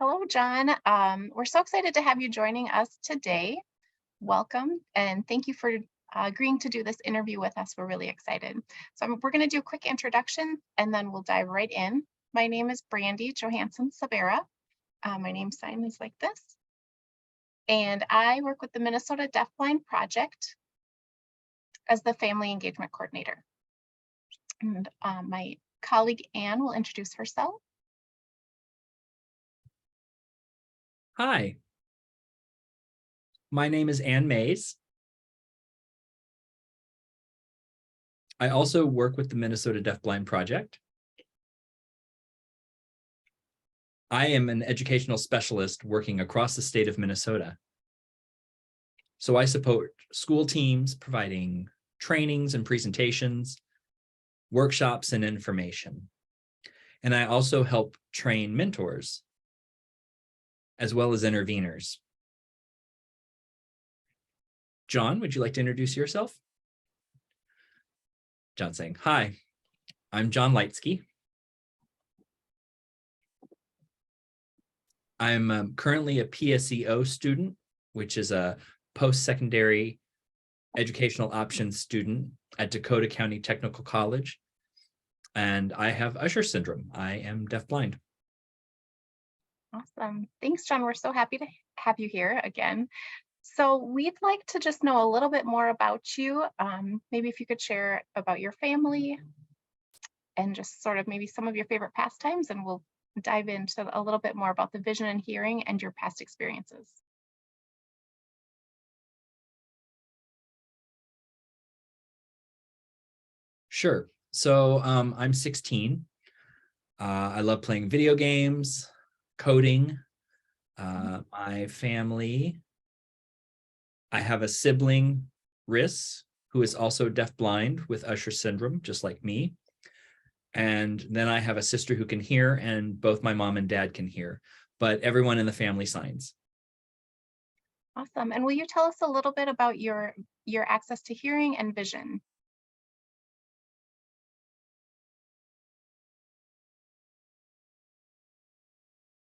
Hello, John. We're so excited to have you joining us today. Welcome, and thank you for agreeing to do this interview with us. We're really excited. We're going to do a quick introduction, and then we'll dive right in. My name is Brandy Johanson Sebera. My name sign is like this. And I work with the Minnesota DeafBlind Project as the Family Engagement Coordinator. And my colleague, Anne, will introduce herself. Hi, my name is Ann Mays. I also work with the Minnesota DeafBlind Project. I am an educational specialist working across the state of Minnesota. So I support school teams providing trainings and presentations, workshops and information. And I also help train mentors as well as interveners. John, would you like to introduce yourself? John saying, hi, I'm Jon Leitzke. I'm currently a PSEO student, which is a post-secondary educational options student at Dakota County Technical College. And I have Usher syndrome. I am deafblind. Awesome. Thanks, John. We're so happy to have you here again. So we'd like to just know a little bit more about you. Maybe if you could share about your family and just sort of maybe some of your favorite pastimes, and we'll dive into a little bit more about the vision and hearing and your past experiences. Sure. So I'm 16. I love playing video games, coding. My family, I have a sibling, Riss, who is also deafblind with Usher syndrome, just like me. And then I have a sister who can hear, and both my mom and dad can hear, but everyone in the family signs. Awesome. And will you tell us a little bit about your access to hearing and vision?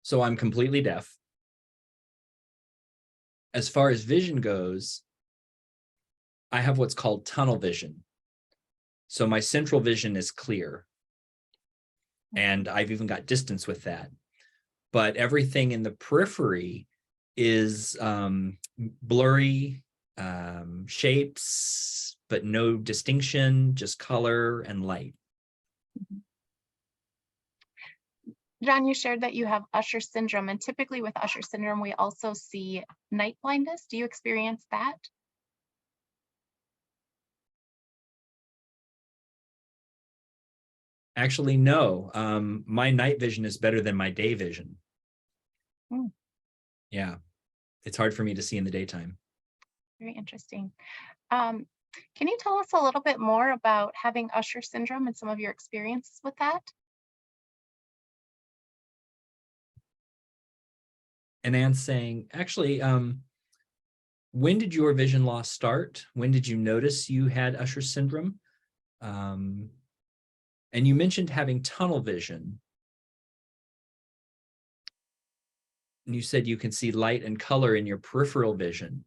So I'm completely deaf. As far as vision goes, I have what's called tunnel vision. So my central vision is clear. And I've even got distance with that. But everything in the periphery is blurry shapes, but no distinction, just color and light. John, you shared that you have Usher syndrome, and typically with Usher syndrome, we also see night blindness. Do you experience that? Actually, no. My night vision is better than my day vision. Yeah, it's hard for me to see in the daytime. Very interesting. Can you tell us a little bit more about having Usher syndrome and some of your experiences with that? And Anne's saying, actually, when did your vision loss start? When did you notice you had Usher syndrome? And you mentioned having tunnel vision. And you said you can see light and color in your peripheral vision.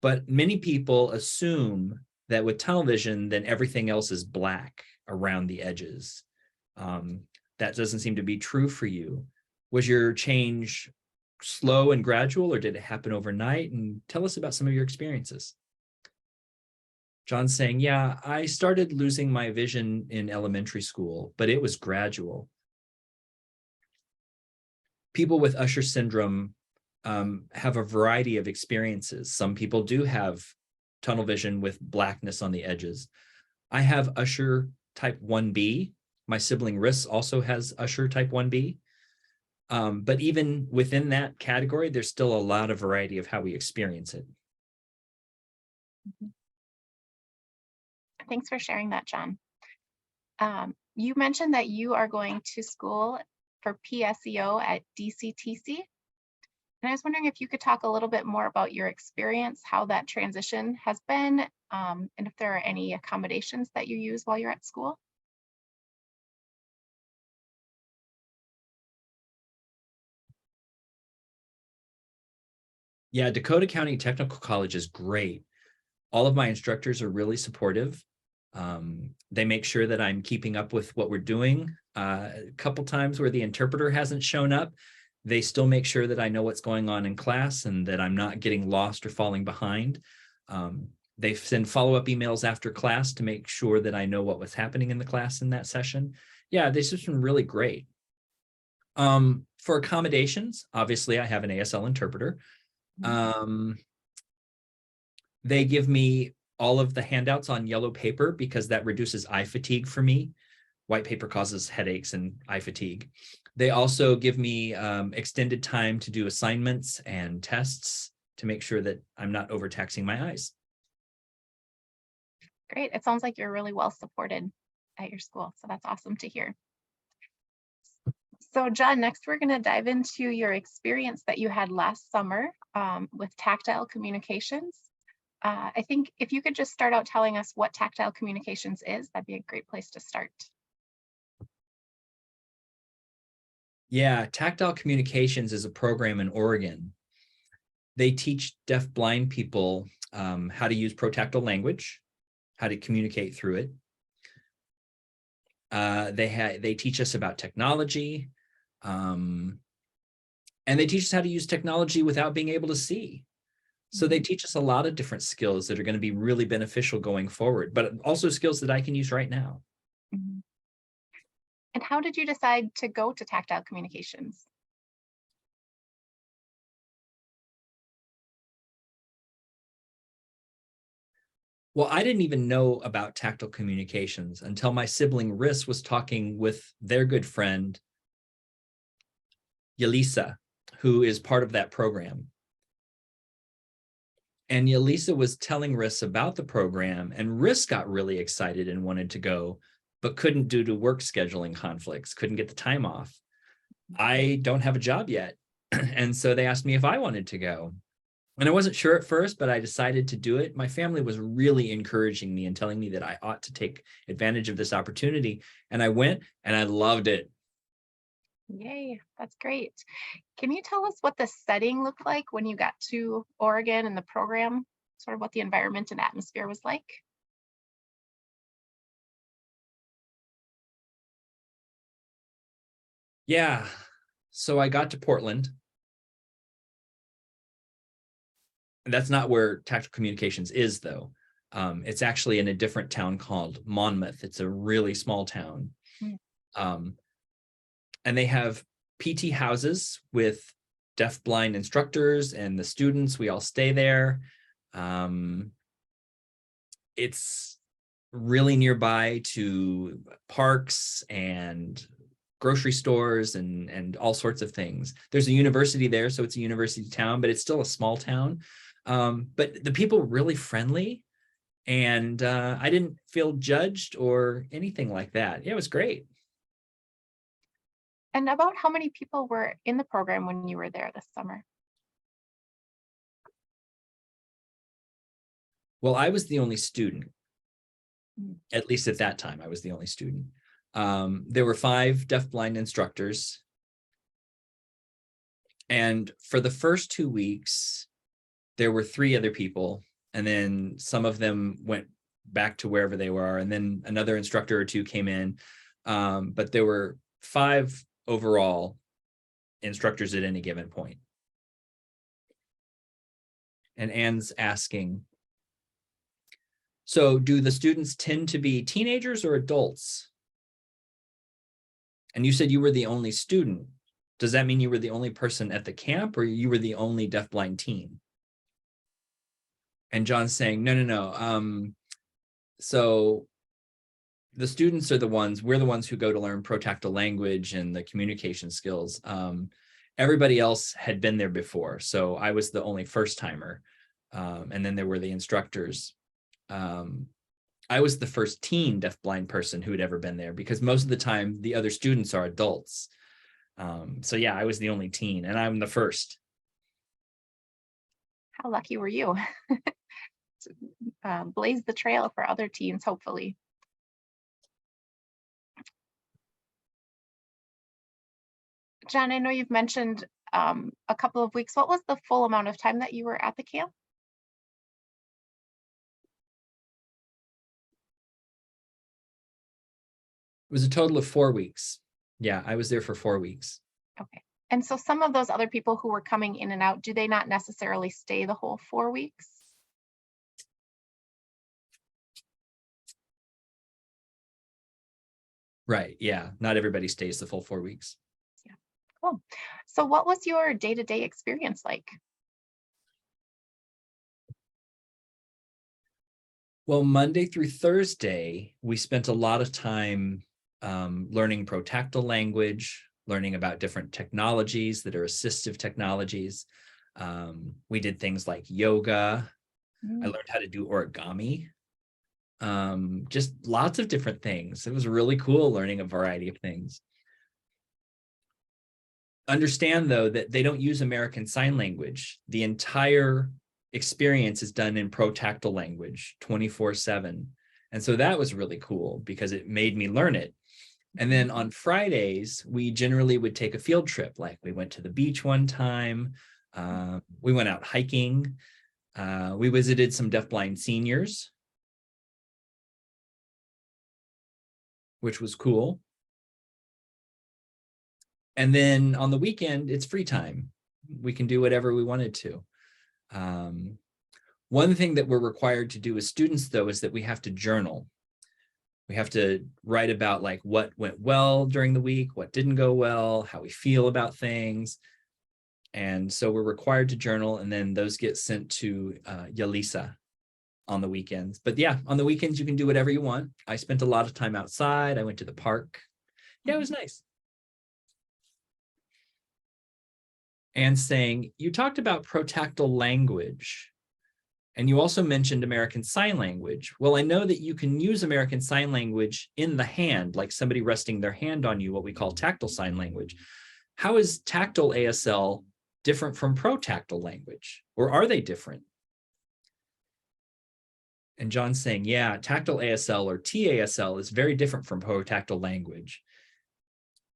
But many people assume that with tunnel vision, then everything else is black around the edges. That doesn't seem to be true for you. Was your change slow and gradual, or did it happen overnight? And tell us about some of your experiences. John's saying, yeah, I started losing my vision in elementary school, but it was gradual. People with Usher syndrome have a variety of experiences. Some people do have tunnel vision with blackness on the edges. I have Usher type 1B. My sibling Riss also has Usher type 1B. But even within that category, there's still a lot of variety of how we experience it. Thanks for sharing that, John. You mentioned that you are going to school for PSEO at DCTC. And I was wondering if you could talk a little bit more about your experience, how that transition has been, and if there are any accommodations that you use while you're at school. Yeah, Dakota County Technical College is great. All of my instructors are really supportive. They make sure that I'm keeping up with what we're doing. A couple times where the interpreter hasn't shown up, they still make sure that I know what's going on in class and that I'm not getting lost or falling behind. They send follow-up emails after class to make sure that I know what was happening in the class in that session. Yeah, this has been really great. For accommodations, obviously I have an ASL interpreter. They give me all of the handouts on yellow paper because that reduces eye fatigue for me. White paper causes headaches and eye fatigue. They also give me extended time to do assignments and tests to make sure that I'm not overtaxing my eyes. Great. It sounds like you're really well supported at your school. So that's awesome to hear. So Jon, next we're going to dive into your experience that you had last summer with Tactile Communications. I think if you could just start out telling us what Tactile Communications is, that'd be a great place to start. Yeah, Tactile Communications is a program in Oregon. They teach deaf-blind people how to use protactile language, how to communicate through it. They teach us about technology, and they teach us how to use technology without being able to see. So they teach us a lot of different skills that are going to be really beneficial going forward, but also skills that I can use right now. Mm-hmm. And how did you decide to go to Tactile Communications? Well, I didn't even know about Tactile Communications until my sibling Riss was talking with their good friend, Yelisa, who is part of that program. And Yelisa was telling Riss about the program, and Riss got really excited and wanted to go, but couldn't due to work scheduling conflicts, couldn't get the time off. I don't have a job yet. And so they asked me if I wanted to go. And I wasn't sure at first, but I decided to do it. My family was really encouraging me and telling me that I ought to take advantage of this opportunity. And I went and I loved it. Yay, that's great. Can you tell us what the setting looked like when you got to Oregon and the program, sort of what the environment and atmosphere was like? Yeah. So I got to Portland. That's not where Tactile Communications is, though. It's actually in a different town called Monmouth. It's a really small town. And they have PT houses with deaf-blind instructors and the students. We all stay there. It's really nearby to parks and grocery stores and all sorts of things. There's a university there, so it's a university town, but it's still a small town. But the people were really friendly, and I didn't feel judged or anything like that. Yeah, it was great. And about how many people were in the program when you were there this summer? Well, I was the only student. At least at that time, I was the only student. There were 5 deaf-blind instructors. And for the first 2 weeks, there were 3 other people. And then some of them went back to wherever they were. And then another instructor or 2 came in. But there were 5 overall instructors at any given point. And Anne's asking, so do the students tend to be teenagers or adults? And you said you were the only student. Does that mean you were the only person at the camp, or you were the only deaf-blind teen? And Jon's saying, no. So the students are the ones, we're the ones who go to learn protactile language and the communication skills. Everybody else had been there before. So I was the only first timer. And then there were the instructors. I was the first teen deaf-blind person who had ever been there, because most of the time the other students are adults. So yeah, I was the only teen, and I'm the first. How lucky were you? Blaze the trail for other teens, hopefully. Jon, I know you've mentioned a couple of weeks. What was the full amount of time that you were at the camp? It was a total of 4 weeks. Yeah, I was there for 4 weeks. Okay. And so some of those other people who were coming in and out, do they not necessarily stay the whole 4 weeks? Right. Yeah. Not everybody stays the full 4 weeks. Yeah. Cool. So what was your day-to-day experience like? Well, Monday through Thursday, we spent a lot of time learning Protactile language, learning about different technologies that are assistive technologies. We did things like yoga. I learned how to do origami. Just lots of different things. It was really cool learning a variety of things. Understand, though, that they don't use American Sign Language. The entire experience is done in Protactile language 24/7. And so that was really cool because it made me learn it. And then on Fridays, we generally would take a field trip. Like we went to the beach one time. We went out hiking. We visited some deafblind seniors, which was cool. And then on the weekend, it's free time. We can do whatever we wanted to. One thing that we're required to do as students, though, is that we have to journal. We have to write about like what went well during the week, what didn't go well, how we feel about things. And so we're required to journal, and then those get sent to Yalisa on the weekends. But yeah, on the weekends, you can do whatever you want. I spent a lot of time outside. I went to the park. Yeah, it was nice. And saying, you talked about Protactile language, and you also mentioned American Sign Language. Well, I know that you can use American Sign Language in the hand, like somebody resting their hand on you, what we call tactile sign language. How is tactile ASL different from Protactile language? Or are they different? And Jon's saying, yeah, tactile ASL or TASL is very different from Protactile language.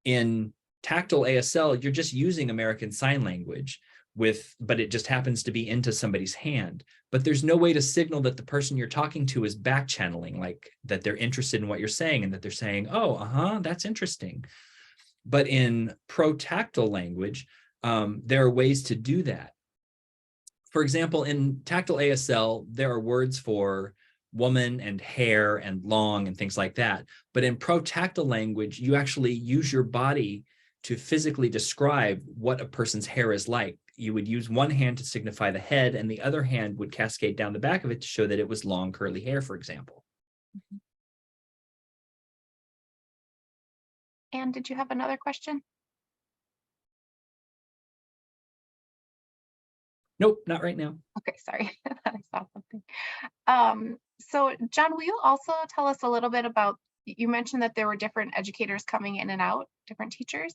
In tactile ASL, you're just using American Sign Language but it just happens to be into somebody's hand. But there's no way to signal that the person you're talking to is back channeling, like that they're interested in what you're saying and that they're saying, oh, that's interesting. But in Protactile language, there are ways to do that. For example, in tactile ASL, there are words for woman and hair and long and things like that. But in Protactile language, you actually use your body to physically describe what a person's hair is like. You would use one hand to signify the head, and the other hand would cascade down the back of it to show that it was long, curly hair, for example. And did you have another question? Nope, not right now. Okay, sorry. I saw something. So Jon, will you also tell us a little bit about, you mentioned that there were different educators coming in and out, different teachers.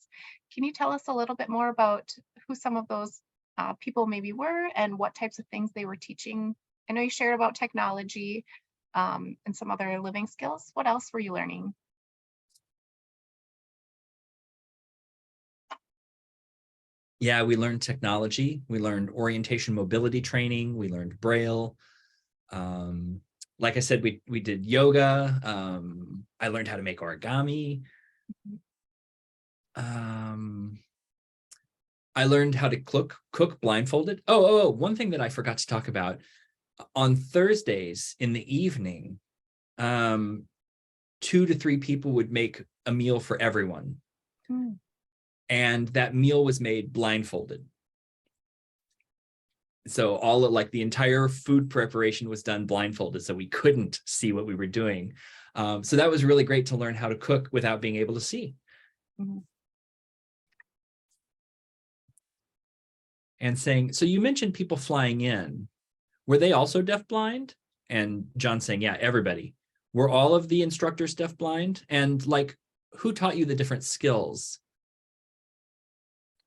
Can you tell us a little bit more about who some of those people maybe were and what types of things they were teaching? I know you shared about technology and some other living skills. What else were you learning? Yeah, we learned technology. We learned orientation mobility training. We learned Braille. Like I said, we did yoga. I learned how to make origami. I learned how to cook blindfolded. One thing that I forgot to talk about. On Thursdays in the evening, 2 to 3 people would make a meal for everyone. And that meal was made blindfolded. So all of like the entire food preparation was done blindfolded, so we couldn't see what we were doing. So that was really great to learn how to cook without being able to see. And saying, so you mentioned people flying in. Were they also deafblind? And Jon saying, yeah, everybody. Were all of the instructors deafblind? And like, who taught you the different skills?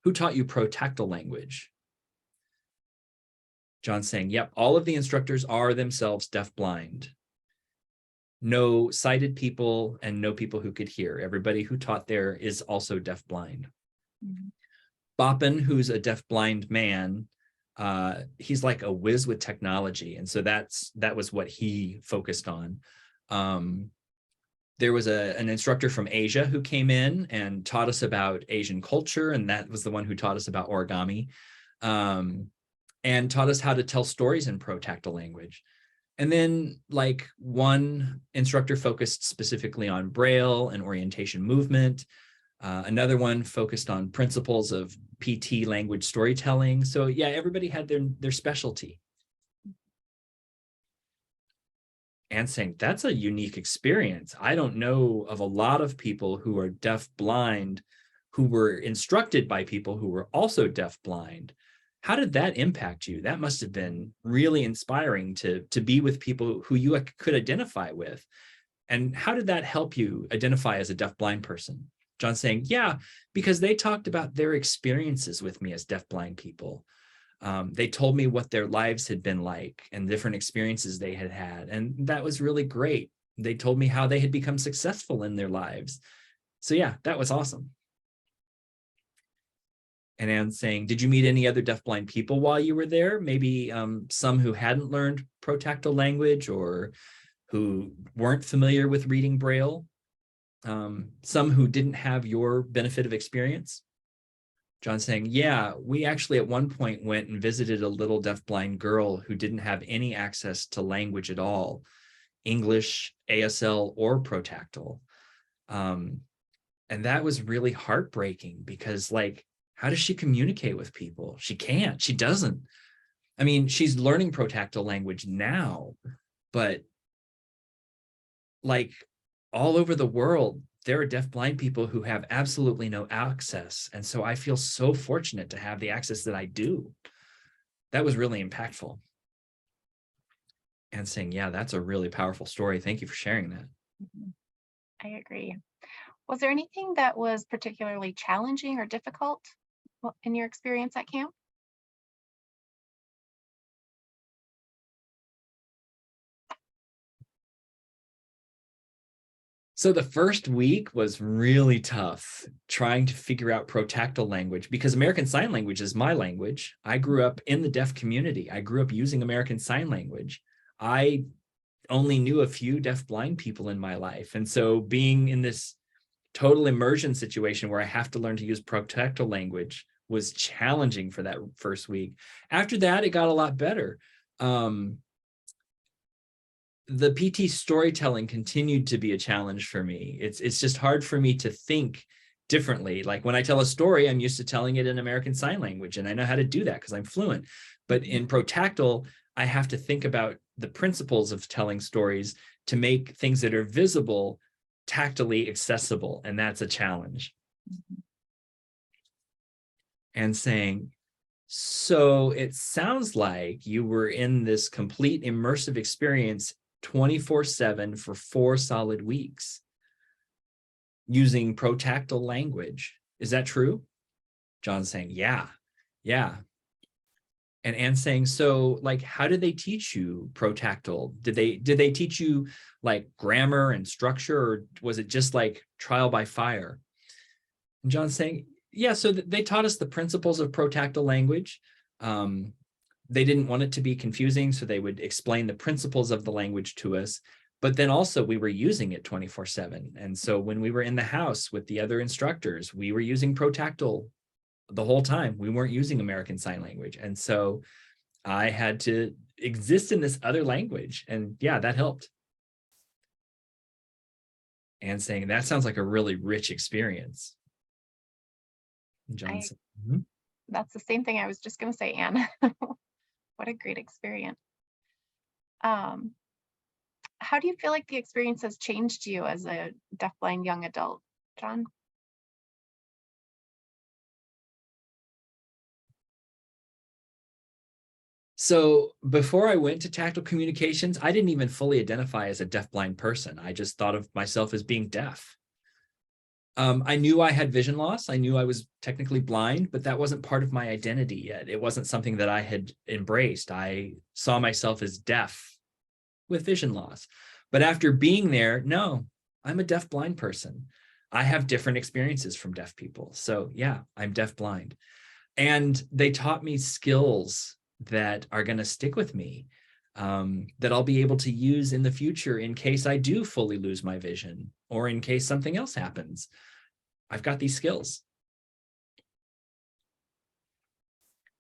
Who taught you Protactile language? Jon saying, yep, all of the instructors are themselves deafblind. No sighted people and no people who could hear. Everybody who taught there is also deafblind. Boppin, who's a deafblind man, he's like a whiz with technology. And so that was what he focused on. There was an instructor from Asia who came in and taught us about Asian culture. And that was the one who taught us about origami, and taught us how to tell stories in protactile language. And then like one instructor focused specifically on Braille and orientation movement. Another one focused on principles of PT language storytelling. So yeah, everybody had their specialty. And saying, that's a unique experience. I don't know of a lot of people who are deaf-blind who were instructed by people who were also deaf-blind. How did that impact you? That must have been really inspiring to be with people who you could identify with. And how did that help you identify as a deaf-blind person? Jon saying, yeah, because they talked about their experiences with me as deaf-blind people. They told me what their lives had been like and different experiences they had had. And that was really great. They told me how they had become successful in their lives. So yeah, that was awesome. And Anne saying, did you meet any other deafblind people while you were there? Maybe some who hadn't learned protactile language or who weren't familiar with reading Braille? Some who didn't have your benefit of experience? Jon saying, yeah, we actually at one point went and visited a little deafblind girl who didn't have any access to language at all, English, ASL, or Protactile. And that was really heartbreaking because like, how does she communicate with people? She can't, she doesn't. I mean, she's learning Protactile language now, but like all over the world, there are deafblind people who have absolutely no access. And so I feel so fortunate to have the access that I do. That was really impactful. And saying, yeah, that's a really powerful story. Thank you for sharing that. I agree. Was there anything that was particularly challenging or difficult in your experience at camp? So the first week was really tough trying to figure out protactile language because American Sign Language is my language. I grew up in the deaf community. I grew up using American Sign Language. I only knew a few deaf-blind people in my life. And so being in this total immersion situation where I have to learn to use protactile language was challenging for that first week. After that, it got a lot better. The PT storytelling continued to be a challenge for me. It's just hard for me to think differently. Like when I tell a story, I'm used to telling it in American Sign Language, and I know how to do that because I'm fluent. But in Protactile, I have to think about the principles of telling stories to make things that are visible tactily accessible, and that's a challenge. And saying, so it sounds like you were in this complete immersive experience 24/7 for 4 solid weeks using protactile language. Is that true? Jon saying, yeah. And Anne saying, so like, how did they teach you protactile? Did they teach you like grammar and structure, or was it just like trial by fire? And Jon saying, yeah, so they taught us the principles of protactile language. They didn't want it to be confusing, so they would explain the principles of the language to us. But then also we were using it 24/7. And so when we were in the house with the other instructors, we were using Protactile the whole time. We weren't using American Sign Language. And so I had to exist in this other language. And yeah, that helped. And saying, that sounds like a really rich experience. Jon said, That's the same thing I was just going to say, Anne. What a great experience. How do you feel like the experience has changed you as a deafblind young adult, Jon? So before I went to Tactile Communications, I didn't even fully identify as a deafblind person. I just thought of myself as being deaf. I knew I had vision loss. I knew I was technically blind, but that wasn't part of my identity yet. It wasn't something that I had embraced. I saw myself as deaf with vision loss. But after being there, no, I'm a deaf-blind person. I have different experiences from deaf people. So yeah, I'm deaf-blind. And they taught me skills that are going to stick with me, that I'll be able to use in the future in case I do fully lose my vision or in case something else happens. I've got these skills.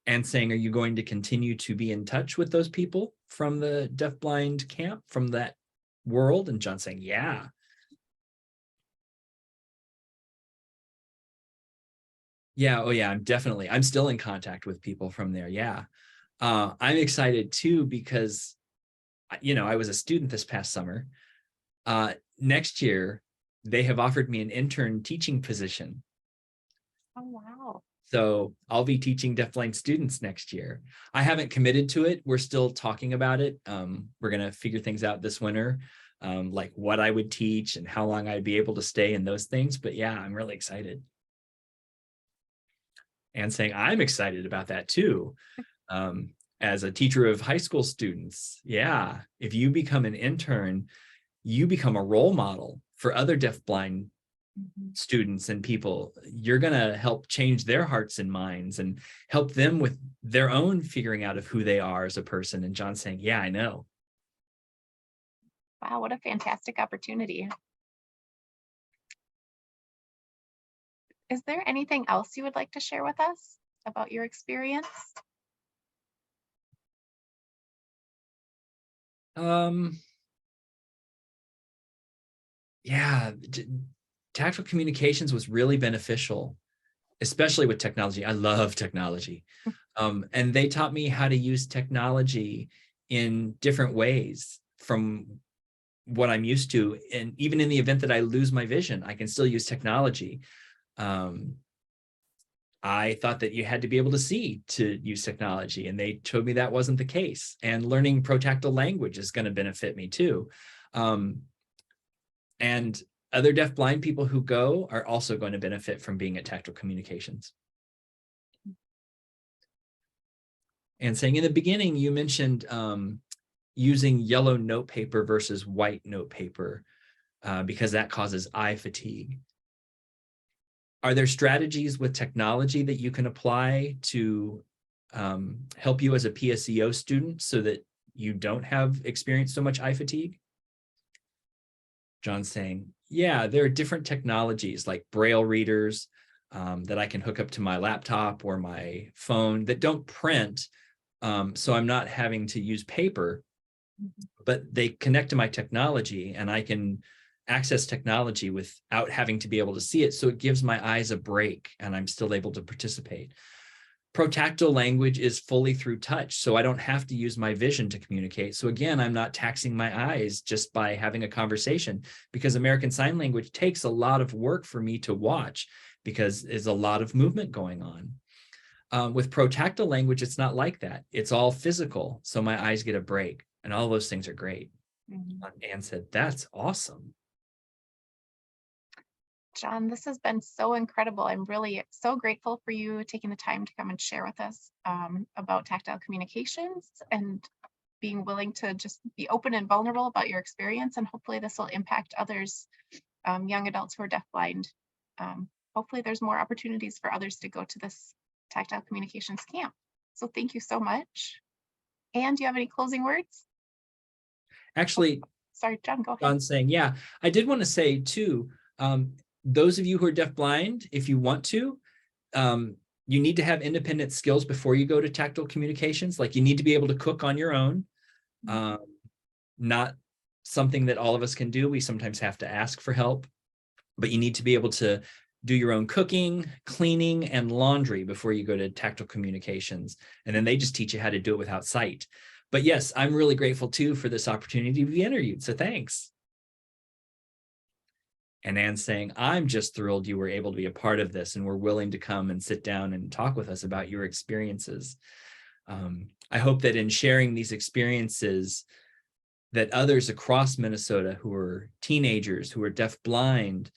And saying, are you going to continue to be in touch with those people from the deafblind camp, from that world? And Jon saying, yeah. Yeah, oh yeah, I'm still in contact with people from there. Yeah. I'm excited too, because, I was a student this past summer. Next year, they have offered me an intern teaching position. Oh, wow. So I'll be teaching deafblind students next year. I haven't committed to it. We're still talking about it. We're going to figure things out this winter, like what I would teach and how long I'd be able to stay and those things. But yeah, I'm really excited. And saying I'm excited about that too. As a teacher of high school students, yeah, if you become an intern, you become a role model for other deafblind students and people. You're going to help change their hearts and minds and help them with their own figuring out of who they are as a person. And Jon's saying, yeah, I know. Wow, what a fantastic opportunity. Is there anything else you would like to share with us about your experience? Yeah, tactile communications was really beneficial, especially with technology. I love technology. And they taught me how to use technology in different ways from what I'm used to. And even in the event that I lose my vision, I can still use technology. I thought that you had to be able to see to use technology, and they showed me that wasn't the case. And learning protactile language is going to benefit me too. And other deafblind people who go are also going to benefit from being at Tactile Communications. And saying in the beginning, you mentioned using yellow notepaper versus white notepaper because that causes eye fatigue. Are there strategies with technology that you can apply to help you as a PSEO student so that you don't have experienced so much eye fatigue? Jon's saying, yeah, there are different technologies like Braille readers that I can hook up to my laptop or my phone that don't print. So I'm not having to use paper, but they connect to my technology and I can access technology without having to be able to see it. So it gives my eyes a break and I'm still able to participate. Protactile language is fully through touch, so I don't have to use my vision to communicate. So again, I'm not taxing my eyes just by having a conversation, because American Sign Language takes a lot of work for me to watch because there's a lot of movement going on. With protactile language, it's not like that. It's all physical, so my eyes get a break, and all those things are great. Anne said, that's awesome. Jon, this has been so incredible. I'm really so grateful for you taking the time to come and share with us about tactile communications and being willing to just be open and vulnerable about your experience. And hopefully this will impact others, young adults who are deafblind. Hopefully there's more opportunities for others to go to this tactile communications camp. So thank you so much. And do you have any closing words? Actually, sorry, Jon, go ahead. Jon's saying, yeah, I did want to say too, those of you who are deafblind, if you want to, you need to have independent skills before you go to tactile communications. Like you need to be able to cook on your own. Not something that all of us can do. We sometimes have to ask for help, but you need to be able to do your own cooking, cleaning, and laundry before you go to tactile communications. And then they just teach you how to do it without sight. But yes, I'm really grateful too for this opportunity to be interviewed. So thanks. And Anne's saying, I'm just thrilled you were able to be a part of this and were willing to come and sit down and talk with us about your experiences. I hope that in sharing these experiences, that others across Minnesota who are teenagers, who are deafblind,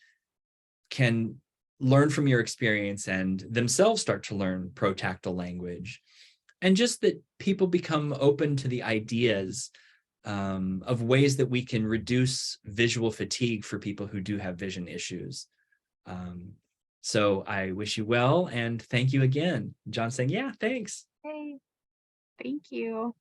can learn from your experience and themselves start to learn protactile language. And just that people become open to the ideas of ways that we can reduce visual fatigue for people who do have vision issues. So I wish you well and thank you again. John saying, yeah, thanks. Hey, thank you.